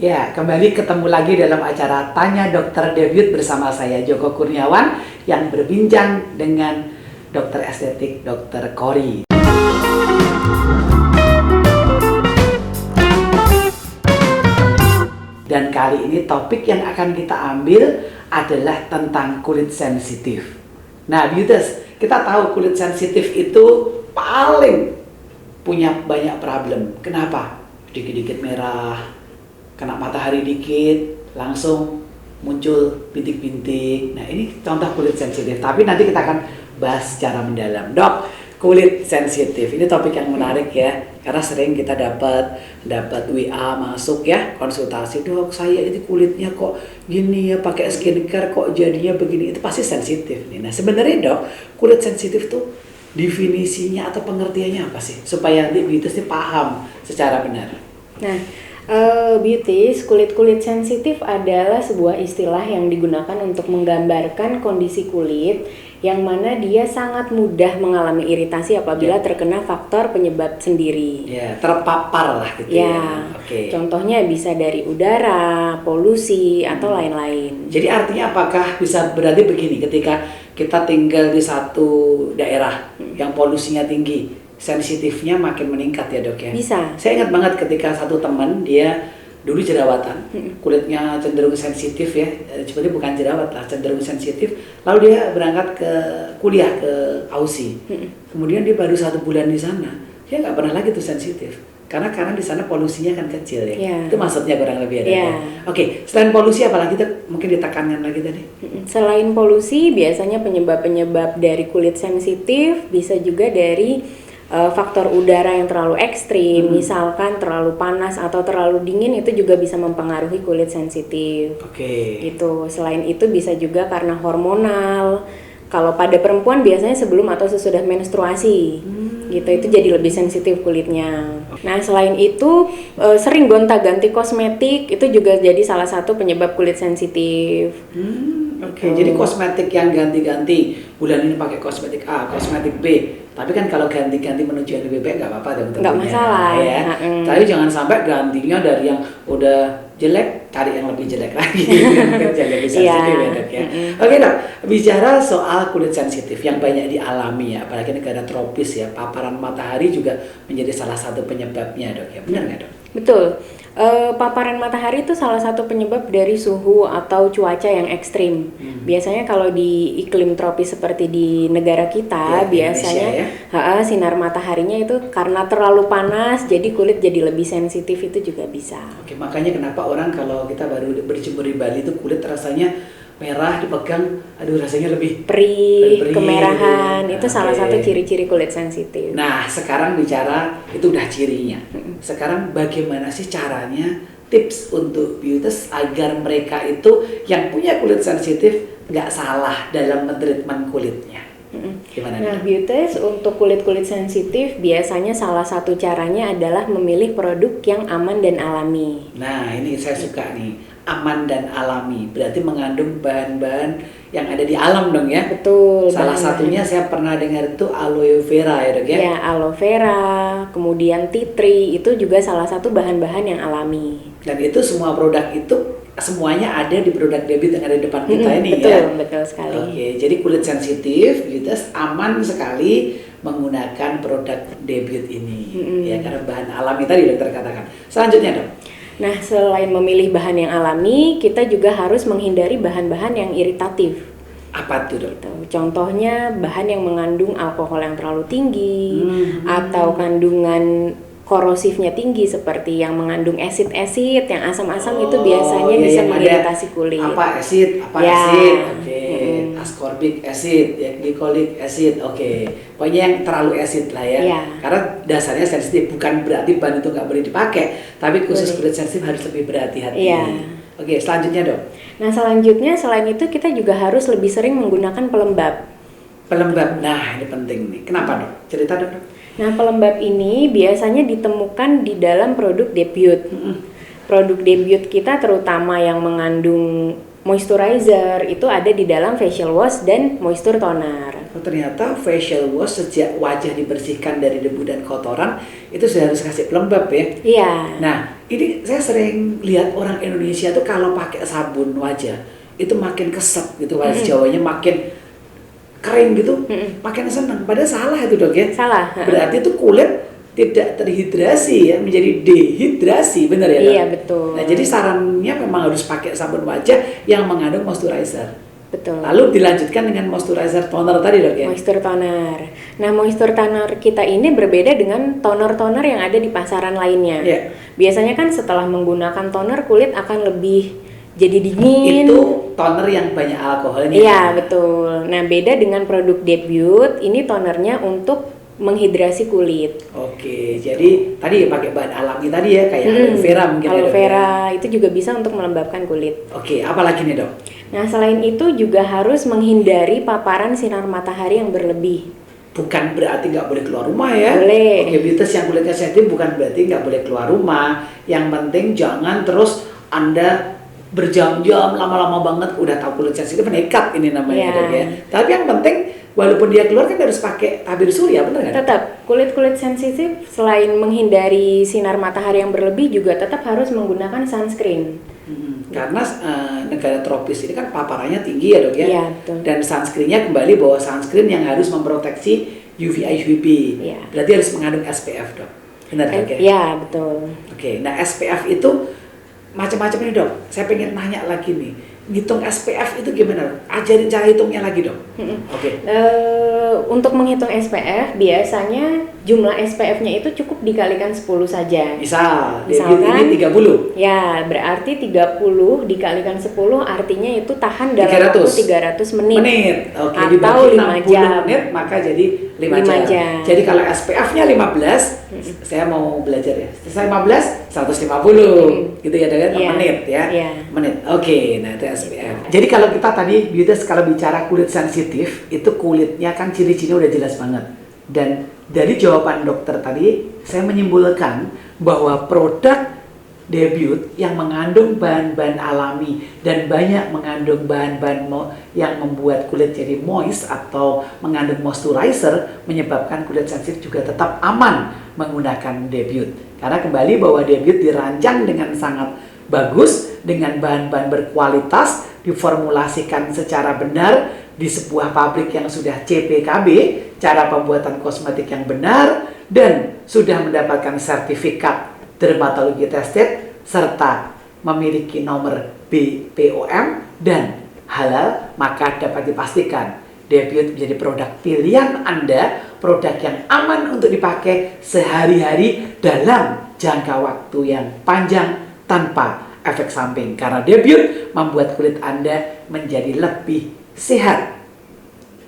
Ya, kembali ketemu lagi dalam acara Tanya Dokter Debut bersama saya Joko Kurniawan yang berbincang dengan dokter estetik Dr. Kori. Dan kali ini topik yang akan kita ambil adalah tentang kulit sensitif. Nah, beauties, kita tahu kulit sensitif itu paling punya banyak problem. Kenapa? Dikit-dikit merah, kena matahari dikit, langsung muncul bintik-bintik. Nah, ini contoh kulit sensitif. Tapi nanti kita akan bahas secara mendalam. Dok, kulit sensitif. Ini topik yang menarik ya. Karena sering kita dapat WA masuk ya, konsultasi. Dok, saya ini kulitnya kok gini ya, pakai skincare kok jadinya begini. Itu pasti sensitif nih. Nah, sebenarnya dok, kulit sensitif tuh definisinya atau pengertiannya apa sih? Supaya nanti beauties ini paham secara benar. Nah, beauties, kulit-kulit sensitif adalah sebuah istilah yang digunakan untuk menggambarkan kondisi kulit yang mana dia sangat mudah mengalami iritasi apabila terkena faktor penyebab sendiri. Ya, terpapar lah gitu ya. Oke. Contohnya bisa dari udara, polusi, atau lain-lain. Jadi artinya apakah bisa berarti begini, ketika kita tinggal di satu daerah yang polusinya tinggi, sensitifnya makin meningkat ya dok ya? Bisa. Saya ingat banget ketika satu teman dia dulu jerawatan, kulitnya cenderung sensitif ya, sebenarnya bukan jerawat lah, cenderung sensitif. Lalu dia berangkat ke kuliah ke Aussie, kemudian dia baru 1 bulan di sana, dia nggak pernah lagi tuh sensitif, karena di sana polusinya kan kecil ya. Yeah. Itu maksudnya kurang lebih ada. Yeah. Oke, selain polusi apalagi tuh mungkin ditekankan lagi tadi? Selain polusi, biasanya penyebab-penyebab dari kulit sensitif bisa juga dari faktor udara yang terlalu ekstrim, misalkan terlalu panas atau terlalu dingin, itu juga bisa mempengaruhi kulit sensitif. Oke. Itu selain itu bisa juga karena hormonal. Kalau pada perempuan biasanya sebelum atau sesudah menstruasi, gitu itu jadi lebih sensitif kulitnya. Nah selain itu sering gonta-ganti kosmetik itu juga jadi salah satu penyebab kulit sensitif. Oke, jadi kosmetik yang ganti-ganti, bulan ini pakai kosmetik A, kosmetik B, tapi kan kalau ganti-ganti menuju yang lebih baik nggak apa-apa dong tentunya. Nggak masalah ya. Tapi jangan sampai gantinya dari yang udah jelek cari yang lebih jelek lagi, mungkin jadi lebih sensitif ya dok ya. Oke dok, bicara soal kulit sensitif yang banyak dialami ya, apalagi negara tropis ya, paparan matahari juga menjadi salah satu penyebabnya dok ya, benar nggak dok? Betul. Paparan matahari itu salah satu penyebab dari suhu atau cuaca yang ekstrim. Biasanya kalau di iklim tropis seperti di negara kita, ya, biasanya sinar mataharinya itu karena terlalu panas, jadi kulit jadi lebih sensitif, itu juga bisa. Oke, makanya kenapa orang kalau kita baru berjemur di Bali itu kulit rasanya merah, dipegang, aduh rasanya lebih perih, kemerahan, itu salah satu ciri-ciri kulit sensitif. Nah, sekarang bicara itu udah cirinya. Sekarang bagaimana sih caranya, tips untuk beauties agar mereka itu yang punya kulit sensitif nggak salah dalam mentreatment kulitnya? Gimana? Nah, beauties untuk kulit-kulit sensitif biasanya salah satu caranya adalah memilih produk yang aman dan alami. Nah, ini saya suka nih. Aman dan alami, berarti mengandung bahan-bahan yang ada di alam dong ya? Betul. Salah satunya saya pernah dengar itu aloe vera ya dok ya? Ya, aloe vera, kemudian tea tree, itu juga salah satu bahan-bahan yang alami. Dan itu semua produk itu semuanya ada di produk debut yang ada di depan kita ini betul, ya? Betul sekali. Oke, jadi kulit sensitif, beauties aman sekali menggunakan produk debut ini ya, karena bahan alami tadi dokter katakan. Selanjutnya dok. Nah, selain memilih bahan yang alami, kita juga harus menghindari bahan-bahan yang iritatif. Apa tuh dok? Contohnya bahan yang mengandung alkohol yang terlalu tinggi, atau kandungan korosifnya tinggi seperti yang mengandung asid-asid, yang asam-asam, itu biasanya bisa mengiritasi kulit. Apa asid? Oke. Ascorbic acid, ya, glycolic acid, oke. Pokoknya yang terlalu acid lah ya. Karena dasarnya sensitif, bukan berarti bahan itu nggak boleh dipakai, tapi khusus kulit sensitif harus lebih berhati-hati. Oke, selanjutnya dok. Nah, selanjutnya selain itu kita juga harus lebih sering menggunakan pelembab. Pelembab, nah ini penting nih. Kenapa dok? Cerita dok. Nah, pelembab ini biasanya ditemukan di dalam produk debut. Produk debut kita terutama yang mengandung moisturizer itu ada di dalam facial wash dan moisture toner. Oh, ternyata facial wash sejak wajah dibersihkan dari debu dan kotoran itu sudah harus kasih pelembab ya? Iya. Nah, Ini saya sering lihat orang Indonesia tuh kalau pakai sabun wajah itu makin kesep gitu, bahasa Jawanya makin kering gitu, makin senang. Padahal salah itu dok ya. Salah. Berarti itu kulit tidak terhidrasi ya, menjadi dehidrasi, benar ya dok? Iya betul. Nah jadi sarannya memang harus pakai sabun wajah yang mengandung moisturizer. Betul. Lalu dilanjutkan dengan moisturizer toner tadi dok ya? Moisture toner. Nah, moisture toner kita ini berbeda dengan toner-toner yang ada di pasaran lainnya. Yeah. Biasanya kan setelah menggunakan toner kulit akan lebih jadi dingin. Itu toner yang banyak alkoholnya. Iya, betul. Nah, beda dengan produk Debut, ini tonernya untuk menghidrasi kulit. Oke, jadi tadi pakai bahan alami tadi ya, kayak aloe vera mungkin ya, Aloe dok, vera ya? itu juga bisa untuk melembabkan kulit. Oke, apa lagi nih dok? Nah, selain itu juga harus menghindari paparan sinar matahari yang berlebih. Bukan berarti nggak boleh keluar rumah ya. Boleh. Oke, beauties yang kulitnya sensitif bukan berarti nggak boleh keluar rumah. Yang penting jangan terus Anda berjam-jam lama-lama banget udah tahu kulit sensitif, nekat ini namanya dok ya. Tapi yang penting walaupun dia keluar kan harus pakai tabir surya, benar kan? Tetap kulit-kulit sensitif selain menghindari sinar matahari yang berlebih juga tetap harus menggunakan sunscreen. Karena negara tropis ini kan paparannya tinggi ya dok ya. Iya, betul. Dan sunscreennya kembali bahwa sunscreen yang harus memproteksi UVA UVB. Iya. Berarti harus mengandung SPF dok. Benar dok ya? Iya, betul. Oke, nah SPF itu macam-macam nih dok. Saya pengen nanya lagi nih, ngitung SPF itu gimana dok? Ajarin cara hitungnya lagi dok. Oke. Untuk menghitung SPF biasanya jumlah SPF-nya itu cukup dikalikan 10 saja. Misal, Misalkan, ini 30. Ya, berarti 30 dikalikan 10 artinya itu tahan dalam 300. waktu 300 menit. Oke, Atau dibagi 5 60 jam. menit maka jadi 5 5 jam. jam. Jadi kalau SPF-nya 15, saya mau belajar ya. Saya 15, 150 gitu ya dengan Iya. menit ya. Iya. Menit. Oke, nah itu SPF. Jadi kalau kita tadi beauties kalau bicara kulit sensitif, itu kulitnya kan ciri-cirinya udah jelas banget. Dan dari jawaban dokter tadi, saya menyimpulkan bahwa produk Debut yang mengandung bahan-bahan alami dan banyak mengandung bahan-bahan yang membuat kulit jadi moist atau mengandung moisturizer menyebabkan kulit sensitif juga tetap aman menggunakan Debut. Karena kembali bahwa Debut dirancang dengan sangat bagus dengan bahan-bahan berkualitas, diformulasikan secara benar di sebuah pabrik yang sudah CPKB, cara pembuatan kosmetik yang benar, dan sudah mendapatkan sertifikat dermatologi tested serta memiliki nomor BPOM dan halal, maka dapat dipastikan Debut menjadi produk pilihan Anda, produk yang aman untuk dipakai sehari-hari dalam jangka waktu yang panjang tanpa efek samping. Karena Debut membuat kulit Anda menjadi lebih sehat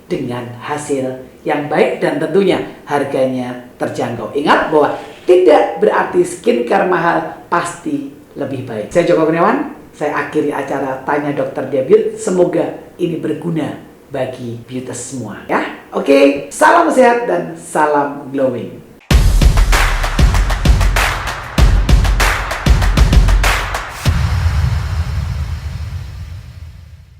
dengan hasil yang baik dan tentunya harganya terjangkau. Ingat bahwa tidak berarti skincare mahal pasti lebih baik. Saya Joko Kurniawan, saya akhiri acara Tanya Dokter Debut. Semoga ini berguna bagi beauties semua ya. Oke, salam sehat dan salam glowing.